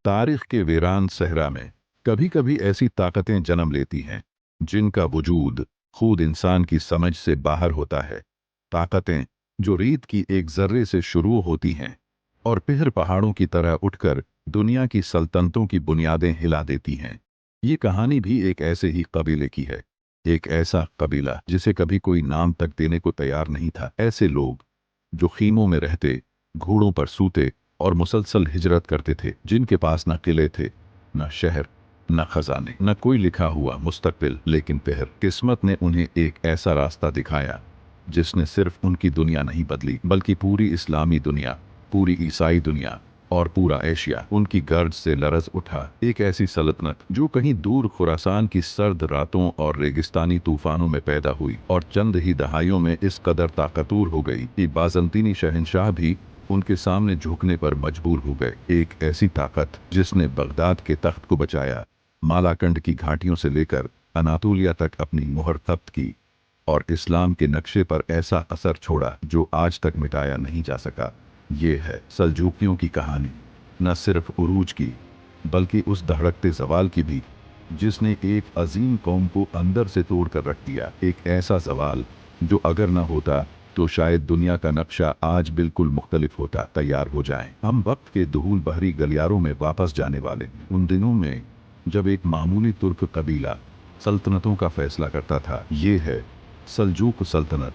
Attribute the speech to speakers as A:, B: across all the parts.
A: तारीख के वीरान सहरा में कभी कभी ऐसी ताकतें जन्म लेती हैं जिनका वजूद खुद इंसान की समझ से बाहर होता है। ताकतें जो रीत की एक जर्रे से शुरू होती हैं और फिर पहाड़ों की तरह उठकर दुनिया की सल्तनतों की बुनियादें हिला देती हैं। ये कहानी भी एक ऐसे ही कबीले की है। एक ऐसा कबीला जिसे कभी कोई नाम तक देने को तैयार नहीं था। ऐसे लोग जो खीमों में रहते, घोड़ों पर सूते और मुसलसल हिजरत करते थे, जिनके पास न किले थे, न शहर, न खजाने, न कोई लिखा हुआ मुस्तकबिल। लेकिन फिर किस्मत ने उन्हें एक ऐसा रास्ता दिखाया जिसने सिर्फ उनकी दुनिया नहीं बदली, बल्कि पूरी इस्लामी दुनिया, पूरी ईसाई दुनिया और पूरा एशिया उनकी गर्ज से लरज उठा। एक ऐसी सल्तनत जो कहीं दूर खुरासान की सर्द रातों और रेगिस्तानी तूफानों में पैदा हुई और चंद ही दहाइयों में इस कदर ताकतवर हो गई कि बाज़ंतीनी शहंशाह भी उनके सामने झुकने पर मजबूर हो गए। एक ऐसी ताकत जिसने बगदाद के तख्त को बचाया, मालाकंड की घाटियों से लेकर अनातोलिया तक अपनी मुहर थप्त की और इस्लाम के नक्शे पर ऐसा असर छोड़ा जो आज तक मिटाया नहीं जा सका। ये है सल्जूकियों की कहानी, न सिर्फ उरूज की बल्कि उस धड़कते जवाल की भी जिसने एक अजीम कौम को अंदर से तोड़ कर रख दिया। एक ऐसा जवाल जो अगर न होता तो शायद दुनिया का नक्शा आज बिल्कुल मुख्तलिफ होता। तैयार हो जाएं, हम वक्त के धूल बहरी गलियारों में वापस जाने वाले उन दिनों में जब एक मामूली तुर्क कबीला सल्तनतों का फैसला करता था। ये है सल्जूक सल्तनत,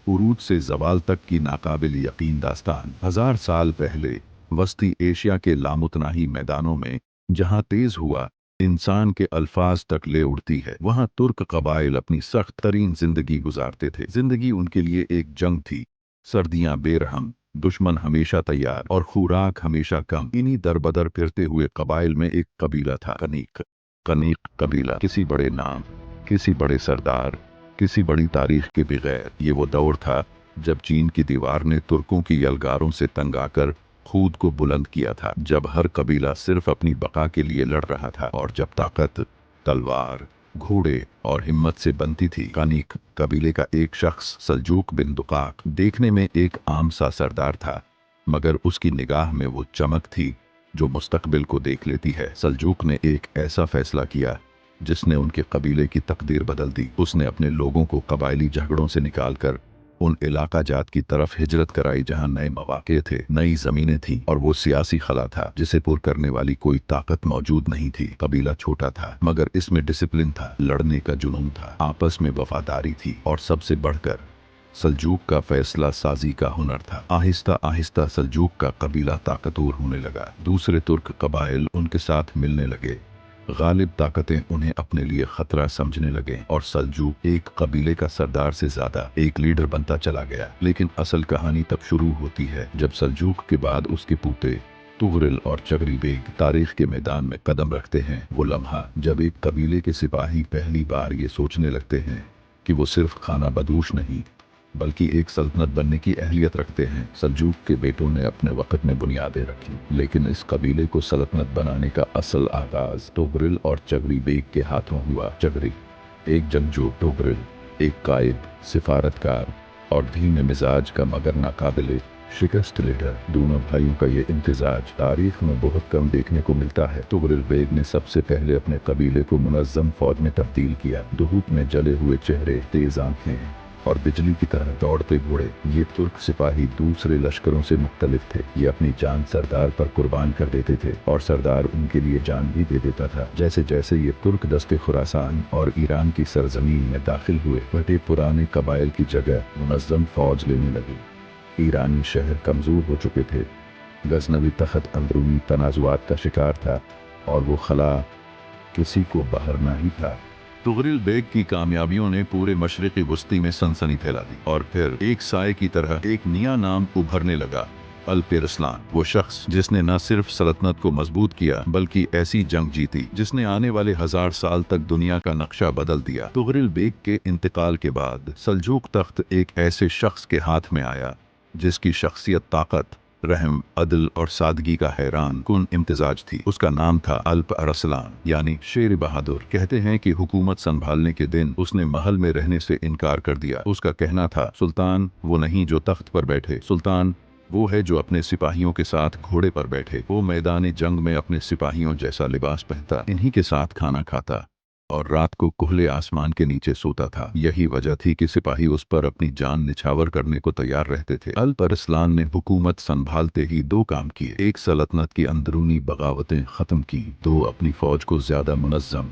A: उरूज से जवाल तक की नाकाबिल यकीन दास्तान। 1000 साल पहले वस्ती एशिया के लामुतनाही मैदानों में जहां तेज हुआ इंसान के अल्फाज तक ले उड़ती है, वहां तुर्क कबाइल अपनी सख्त तरीन जिंदगी गुजारते थे। जिंदगी उनके लिए एक जंग थी, सर्दियां बेरहम, दुश्मन हमेशा तैयार और खुराक हमेशा कम। इन्हीं दरबदर फिरते हुए कबाइल में एक कबीला था, कनीक। कनीक कबीला, किसी बड़े नाम, किसी बड़े सरदार, किसी बड़ी तारीख के बगैर। ये वो दौर था जब चीन की दीवार ने तुर्कों की यलगारों से तंग आकर खुद को बुलंद किया था, जब हर कबीला सिर्फ अपनी बका के लिए लड़ रहा था और जब ताकत तलवार, घोड़े और हिम्मत से बनती थी। कनीक कबीले का एक शख्स सल्जूक बिन दुकाक देखने में एक आम सा सरदार था, मगर उसकी निगाह में वो चमक थी जो मुस्तकबिल को देख लेती है। सल्जूक ने एक ऐसा फैसला किया जिसने उनके कबीले की तकदीर बदल दी। उसने अपने लोगों को कबायली झगड़ों से निकालकर उन इलाका जात की तरफ हिजरत कराई जहां नए मौके थे, नई जमीनें थीं और वो सियासी खला था जिसे पुर करने वाली कोई ताकत मौजूद नहीं थी। कबीला छोटा था मगर इसमें डिसिप्लिन था, लड़ने का जुनून था, आपस में वफादारी थी और सबसे बढ़कर सल्जूक का फैसला साजी का हुनर था। आहिस्ता आहिस्ता सल्जूक का कबीला ताकतवर होने लगा, दूसरे तुर्क कबाइल उनके साथ मिलने लगे, गालिब ताकतें उन्हें अपने लिए खतरा समझने लगे और सल्जूक एक कबीले का सरदार से ज्यादा एक लीडर बनता चला गया। लेकिन असल कहानी तब शुरू होती है जब सल्जूक के बाद उसके पूते तुगरिल और चगरी बेग तारीख के मैदान में कदम रखते हैं। वो लम्हा जब एक कबीले के सिपाही पहली बार ये सोचने लगते हैं कि वो सिर्फ खाना बदोश नहीं बल्कि एक सल्तनत बनने की अहलियत रखते हैं। सल्जूक के बेटों ने अपने वक्त में बुनियादें रखी, लेकिन इस कबीले को सल्तनत बनाने का असल आगाज तुगरिल और चगरी बेग के हाथों हुआ। चगरी एक जंगजू, तुगरिल एक कायद, सिफारतकार और धीमे मिजाज का मगर नाकाबिले शिकस्त लीडर। दोनों भाइयों का ये इम्तिजाज तारीख में बहुत कम देखने को मिलता है। तुगरिल बेग ने सबसे पहले अपने कबीले को मुनज़्ज़म फौज में तब्दील किया। धूप में जले हुए चेहरे, तेज आंखें और बिजली की तरह दौड़ते घोड़े। ये तुर्क सिपाही दूसरे लश्करों से मुख्तलिफ थे। ये अपनी जान सरदार पर कुर्बान कर देते थे और सरदार उनके लिए जान भी दे देता था। जैसे जैसे ये तुर्क दस्ते खुरासान और ईरान की सरजमीन में दाखिल हुए, बड़े पुराने कबाइल की जगह मुनज़्ज़म फौज लेने लगी। ईरानी शहर कमजोर हो चुके थे, गजनवी तख्त अंदरूनी तनाजुआत का शिकार था और वो खला किसी को बहरना ही था। तुगरिल बेग की कामयाबियों ने पूरे मशरिकी वस्ती में सनसनी फैला दी और फिर एक साए की तरह एक नया नाम उभरने लगा, अल्पेरस्लान। वो शख्स जिसने न सिर्फ सल्तनत को मजबूत किया बल्कि ऐसी जंग जीती जिसने आने वाले 1000 साल तक दुनिया का नक्शा बदल दिया। तुगरिल बेग के इंतकाल के बाद सल्जूक तख्त एक ऐसे शख्स के हाथ में आया जिसकी शख्सियत, ताकत, रहम, अदल और सादगी का हैरान कुन इम्तिजाज थी। उसका नाम था अल्प अरसलान यानी शेर बहादुर। कहते हैं कि हुकूमत संभालने के दिन उसने महल में रहने से इनकार कर दिया। उसका कहना था, सुल्तान वो नहीं जो तख्त पर बैठे, सुल्तान वो है जो अपने सिपाहियों के साथ घोड़े पर बैठे, वो मैदान जंग में अपने सिपाहियों जैसा लिबास पहनता, इन्हीं के साथ खाना खाता और रात को खुले आसमान के नीचे सोता था। यही वजह थी कि सिपाही उस पर अपनी जान निछावर करने को तैयार रहते थे। अल्प अरसलान ने हुकूमत संभालते ही दो काम किए। एक, सल्तनत की अंदरूनी बगावतें खत्म की। दो, अपनी फौज को ज्यादा मुनज़्ज़म,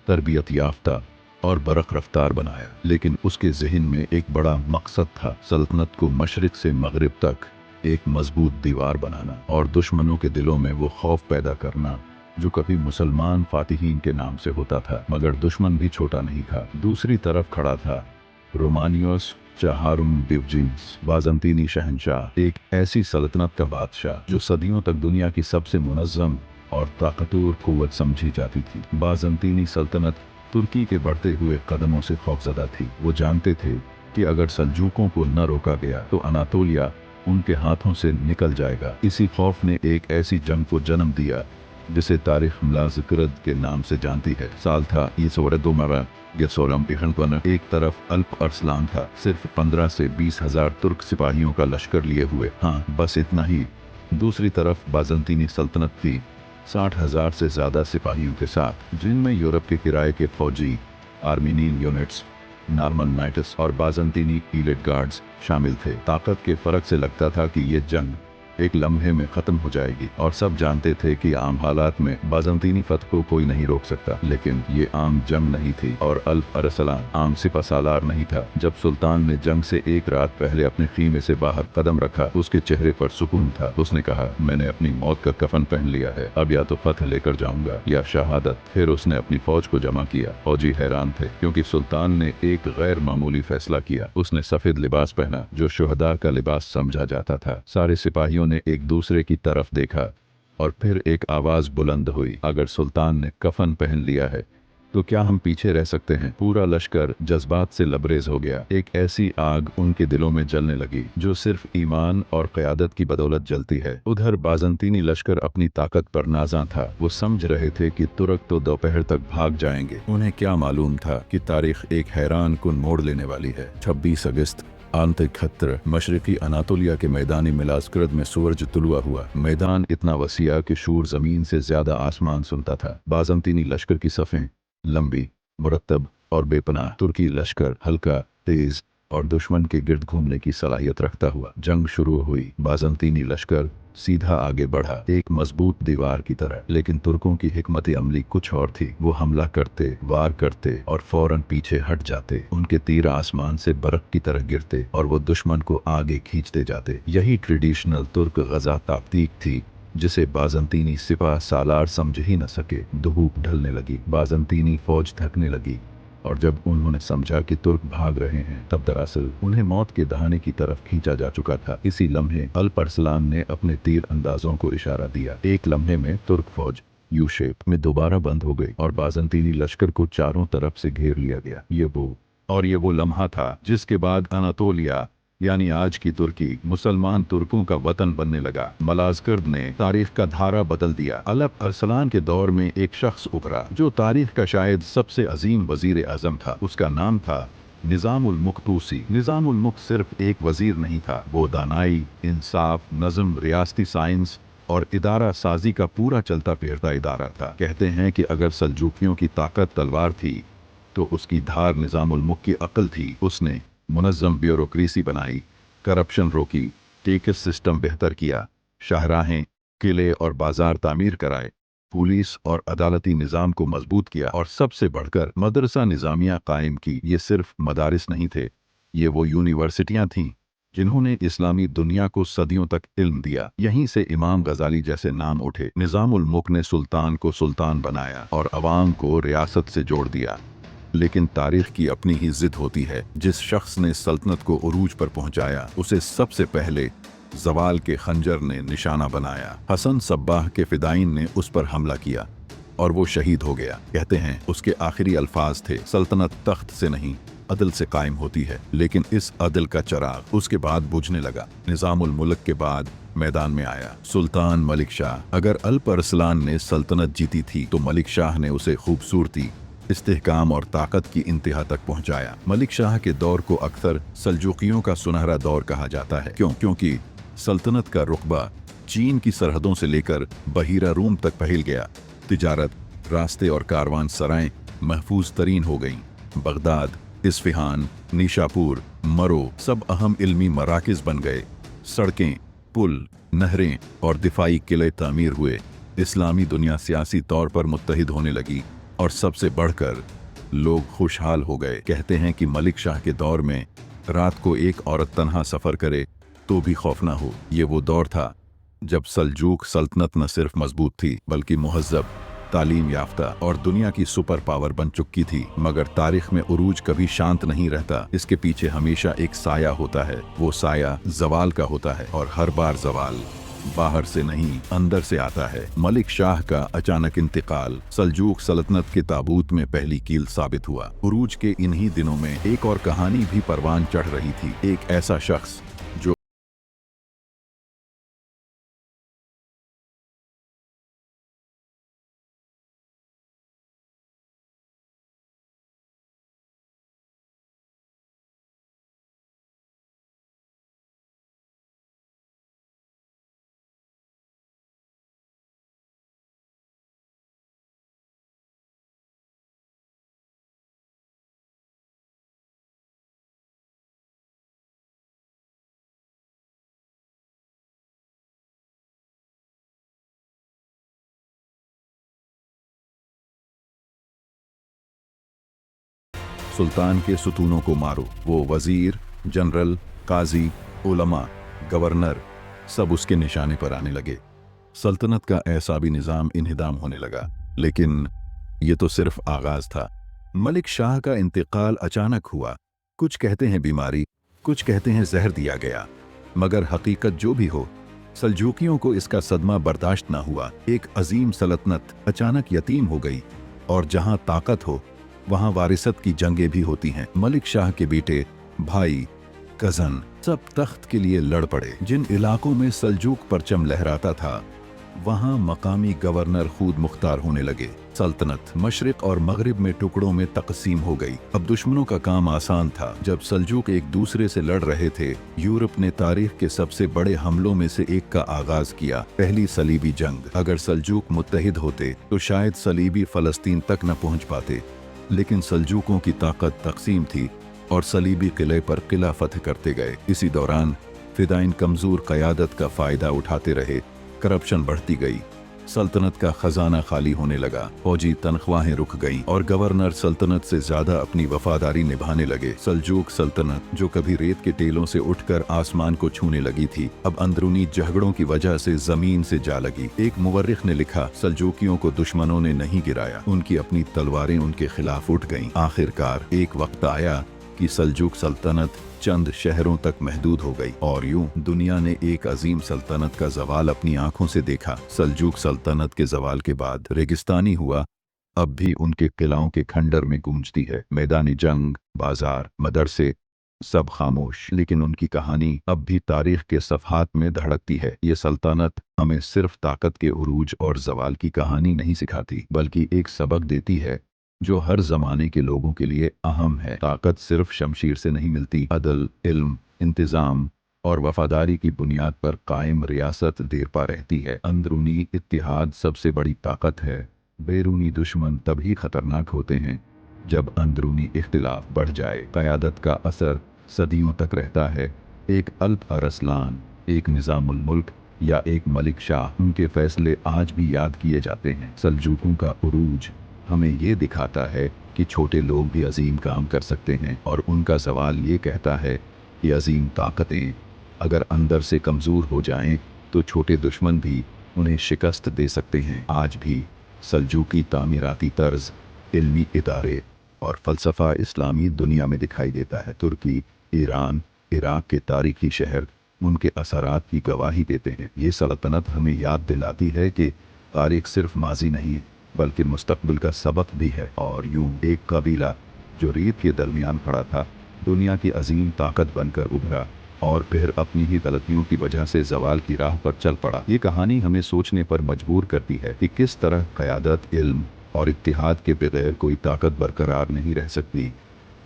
A: तरबियत याफ्ता और बरक रफ्तार बनाया। लेकिन उसके ज़हन में एक बड़ा मकसद था, सल्तनत को मशरिक से मगरिब तक एक मजबूत दीवार बनाना और दुश्मनों के दिलों में वो खौफ पैदा करना जो कभी मुसलमान फातिहीन के नाम से होता था। मगर दुश्मन भी छोटा नहीं था। दूसरी तरफ खड़ा था रोमानियोस चाहारुम बिवजिन्स, बाज़ंतीनी शहंशाह, एक ऐसी सल्तनत का बादशाह जो सदियों तक दुनिया की सबसे मुनज़्ज़म और ताकतवर कुव्वत समझी जाती थी। बाज़ंतीनी सल्तनत तुर्की के बढ़ते हुए कदमों से खौफजदा थी। वो जानते थे कि अगर सल्जूकों को न रोका गया तो अनातोलिया उनके हाथों से निकल जाएगा। इसी खौफ ने एक ऐसी जंग को जन्म दिया जिसे तारीख मुलाज़िकरद के नाम से जानती है। साल था एक तरफ अल्प अरसलान था, सिर्फ 15 से 20 हजार तुर्क सिपाहियों का लश्कर लिए हुए, हाँ बस इतना ही। दूसरी तरफ बाज़ंतीनी सल्तनत थी, 60,000 से ज्यादा सिपाहियों के साथ, जिनमें यूरोप के किराए के फौजी, आर्मीनियन यूनिट्स, नॉर्मन नाइट्स और बाज़ंतीनी इलीट गार्ड्स शामिल थे। ताकत के फर्क से लगता था कि ये जंग एक लम्हे में खत्म हो जाएगी और सब जानते थे कि आम हालात में बाज़ंतीनी फतह को कोई नहीं रोक सकता। लेकिन ये आम जंग नहीं थी और अल्प अरसलान आम सिपा सालार नहीं था। जब सुल्तान ने जंग से एक रात पहले अपने खीमे से बाहर कदम रखा, उसके चेहरे पर सुकून था। उसने कहा, मैंने अपनी मौत का कफन पहन लिया है, अब या तो फतह लेकर जाऊंगा या शहादत। फिर उसने अपनी फौज को जमा किया। फौजी हैरान थे क्योंकि सुल्तान ने एक गैर मामूली फैसला किया। उसने सफेद लिबास पहना जो शुहदा का लिबास समझा जाता था। सारे सिपाहियों ने एक दूसरे की तरफ देखा और फिर एक आवाज बुलंद हुई, अगर सुल्तान ने कफन पहन लिया है तो क्या हम पीछे रह सकते हैं? पूरा लश्कर जज्बात से लबरेज हो गया। एक ऐसी आग उनके दिलों में जलने लगी जो सिर्फ ईमान और क़यादत की बदौलत जलती है। उधर बाज़ंतीनी लश्कर अपनी ताकत पर नाज़ा था। वो समझ रहे थे कि तुर्क तो दोपहर तक भाग जाएंगे। उन्हें क्या मालूम था कि तारीख एक हैरान कुन मोड़ लेने वाली है। 26 अगस्त आंतरिक खतर मशरकी अनातोलिया के मैदानी मिलास्करद में सूरज तुलुआ हुआ। मैदान इतना वसिया कि शूर जमीन से ज्यादा आसमान सुनता था। बाज़ंतीनी लश्कर की सफ़ें लंबी, मुरत्तब और बेपनाह। तुर्की लश्कर हल्का, तेज और दुश्मन के गिर्द घूमने की सलाहियत रखता हुआ। जंग शुरू हुई। बाज़ंतीनी लश्कर सीधा आगे बढ़ा, एक मजबूत दीवार की तरह। लेकिन तुर्कों की हिकमत अमली कुछ और थी। वो हमला करते, वार करते और फौरन पीछे हट जाते। उनके तीर आसमान से बर्फ की तरह गिरते और वो दुश्मन को आगे खींचते जाते। यही ट्रेडिशनल तुर्क गजा ताक्तीक थी जिसे बाज़ंतीनी सिपा सालार समझ ही न सके। धूप ढलने लगी, बाज़ंतीनी फौज थकने लगी और जब उन्होंने समझा कि तुर्क भाग रहे हैं तब दरअसल उन्हें मौत के दहाने की तरफ खींचा जा चुका था। इसी लम्हे अल्प अरसलान ने अपने तीर अंदाजों को इशारा दिया। एक लम्हे में तुर्क फौज यू शेप में दोबारा बंद हो गई और बाज़ंतीनी लश्कर को चारों तरफ से घेर लिया गया। ये वो लम्हा था जिसके बाद अनातोलिया यानी आज की तुर्की मुसलमान तुर्कों का वतन बनने लगा। मलाज़कर्द ने तारीख का धारा बदल दिया। अल्प अरसलान के दौर में एक शख्स उभरा जो तारीख का शायद सबसे अजीम वजीर आजम था। उसका नाम था निज़ामुल मुल्क तूसी। निज़ामुल मुल्क सिर्फ एक वजीर नहीं था, वो दानाई, इंसाफ, नज़म, रियासती साइंस और इदारा साजी का पूरा चलता फिरता इदारा था। कहते हैं कि अगर सल्जूकियों की ताकत तलवार थी तो उसकी धार निज़ामुल मुल्क की अक्ल थी। उसने मुनज़्ज़म ब्यूरोक्रेसी बनाई, करप्शन रोकी, टेकस सिस्टम बेहतर किया, शाहराहें, किले और बाजार तामीर कराए, पुलिस और अदालती निज़ाम को मजबूत किया और सबसे बढ़कर मदरसा निज़ामिया कायम की। ये सिर्फ मदारिस नहीं थे, ये वो यूनिवर्सिटियां थीं जिन्होंने इस्लामी दुनिया को सदियों तक इल्म दिया। यहीं से इमाम गजाली जैसे नाम उठे। निज़ामुल मुल्क ने सुल्तान को सुल्तान बनाया और अवाम को रियासत से जोड़ दिया। लेकिन तारीख की अपनी ही जिद होती है। जिस शख्स ने सल्तनत को उरूज पर पहुंचाया उसे सबसे पहले जवाल के खंजर ने निशाना बनाया। हसन सब्बाह के फिदाइन ने उस पर हमला किया और वो शहीद हो गया। कहते हैं उसके आखिरी अल्फाज थे, सल्तनत तख्त से नहीं अदल से कायम होती है। लेकिन इस अदल का चराग उसके बाद बुझने लगा। निज़ामुल मुल्क के बाद मैदान में आया सुल्तान मलिक शाह। अगर अल्प अरसलान ने सल्तनत जीती थी तो मलिक शाह ने उसे खूबसूरती, इस्तेहकाम और ताकत की इंतहा तक पहुंचाया। मलिक शाह के दौर को अक्सर सल्जूकियों का सुनहरा दौर कहा जाता है। क्योंकि सल्तनत का रुकबा चीन की सरहदों से लेकर बहीरा रूम तक फैल गया। तिजारत, रास्ते और कारवान सराएं महफूज तरीन हो गईं। बगदाद, इस्फहान, निशापुर, मरो सब अहम इल्मी मराकिज बन गए। सड़कें, पुल, नहरें और दिफाई किले तामीर हुए। इस्लामी दुनिया सियासी तौर पर मुत्तहिद होने लगी और सबसे बढ़कर लोग खुशहाल हो गए। कहते हैं कि मलिक शाह के दौर में रात को एक औरत तन्हा सफ़र करे तो भी खौफ ना हो। ये वो दौर था जब सल्जूक सल्तनत न सिर्फ मजबूत थी बल्कि मुहज़्ज़ब, तालीम याफ्ता और दुनिया की सुपर पावर बन चुकी थी। मगर तारीख में उरूज कभी शांत नहीं रहता। इसके पीछे हमेशा एक साया होता है। वो साया ज़वाल का होता है और हर बार ज़वाल बाहर से नहीं अंदर से आता है। मलिक शाह का अचानक इंतकाल सल्जूक सल्तनत के ताबूत में पहली कील साबित हुआ। उरूज के इन्हीं दिनों में एक और कहानी भी परवान चढ़ रही थी। एक ऐसा शख्स जो सुल्तान के सुतूनों को मारो। वो वजीर, जनरल, काजी, उलमा, गवर्नर सब उसके निशाने पर आने लगे। सल्तनत का ऐसा भी निज़ाम इन्हिदाम होने लगा। लेकिन ये तो सिर्फ आगाज था। मलिक शाह का इंतकाल अचानक हुआ। कुछ कहते हैं बीमारी, कुछ कहते हैं जहर दिया गया। मगर हकीकत जो भी हो, सल्जूकियों को इसका सदमा बर्दाश्त ना हुआ। एक अजीम सल्तनत अचानक यतीम हो गई और जहां ताकत हो वहां वारिसत की जंगें भी होती हैं। मलिक शाह के बेटे, भाई, कजन सब तख्त के लिए लड़ पड़े। जिन इलाकों में सल्जूक परचम लहराता था वहां मकामी गवर्नर खुद मुख्तार होने लगे। सल्तनत मशरिक और मगरिब में टुकड़ों में तकसीम हो गई। अब दुश्मनों का काम आसान था। जब सल्जूक एक दूसरे से लड़ रहे थे, यूरोप ने तारीख के सबसे बड़े हमलों में से एक का आगाज किया, पहली सलीबी जंग। अगर सल्जूक मुत्तहिद होते तो शायद सलीबी फलस्तीन तक न पहुंच पाते। लेकिन सल्जूकों की ताकत तकसीम थी और सलीबी किले पर किला फतह करते गए। इसी दौरान फिदाइन कमजोर क़यादत का फायदा उठाते रहे। करप्शन बढ़ती गई, सल्तनत का खजाना खाली होने लगा, फौजी तनख्वाहें रुक गईं और गवर्नर सल्तनत से ज्यादा अपनी वफादारी निभाने लगे। सल्जूक सल्तनत जो कभी रेत के टेलों से उठकर आसमान को छूने लगी थी, अब अंदरूनी झगड़ों की वजह से जमीन से जा लगी। एक मुवर्रिख ने लिखा, सल्जूकियों को दुश्मनों ने नहीं गिराया, उनकी अपनी तलवारें उनके खिलाफ उठ गईं। आखिरकार एक वक्त आया कि सल्जूक सल्तनत चंद शहरों तक महदूद हो गई और यूं दुनिया ने एक अजीम सल्तनत का जवाल अपनी आंखों से देखा। सल्जूक सल्तनत के जवाल के बाद रेगिस्तानी हुआ, अब भी उनके किलाओं के खंडर में गूंजती है। मैदानी जंग, बाजार, मदरसे सब खामोश, लेकिन उनकी कहानी अब भी तारीख के सफ़हात में धड़कती है। ये सल्तनत हमें सिर्फ ताकत के उरूज और जवाल की कहानी नहीं सिखाती, बल्कि एक सबक देती है जो हर जमाने के लोगों के लिए अहम है। ताकत सिर्फ शमशीर से नहीं मिलती। अदल, इल्म, इंतजाम और वफादारी की बुनियाद पर कायम रियासत देरपा रहती है। अंदरूनी इत्तिहाद सबसे बड़ी ताकत है। बैरूनी दुश्मन तभी खतरनाक होते हैं जब अंदरूनी इख्तिलाफ बढ़ जाए। क़यादत का असर सदियों तक रहता है। एक अल्प अरसलान, एक निज़ामुल मुल्क या एक मलिक शाह, उनके फैसले आज भी याद किए जाते हैं। सल्जूकों का उरूज हमें ये दिखाता है कि छोटे लोग भी अजीम काम कर सकते हैं और उनका सवाल ये कहता है कि अजीम ताकतें अगर अंदर से कमज़ोर हो जाएं तो छोटे दुश्मन भी उन्हें शिकस्त दे सकते हैं। आज भी सल्जूकी तामीराती तर्ज, इल्मी इदारे और फ़लसफ़ा इस्लामी दुनिया में दिखाई देता है। तुर्की, ईरान, इराक के तारीखी शहर उनके असरात की गवाही देते हैं। ये सल्तनत हमें याद दिलाती है कि तारीख सिर्फ माजी नहीं बल्कि मुस्तकबिल का सबक भी है। और यूं एक कबीला जो रेत के दरमियान खड़ा था, दुनिया की अजीम ताकत बनकर उभरा और फिर अपनी ही गलतियों की वजह से जवाल की राह पर चल पड़ा। ये कहानी हमें सोचने पर मजबूर करती है कि किस तरह क़यादत, इल्म और इत्तिहाद के बगैर कोई ताकत बरकरार नहीं रह सकती।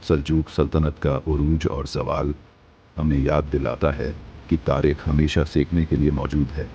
A: सल्जूक सल्तनत का उरूज और जवाल हमें याद दिलाता है की तारीख हमेशा सीखने के लिए मौजूद है।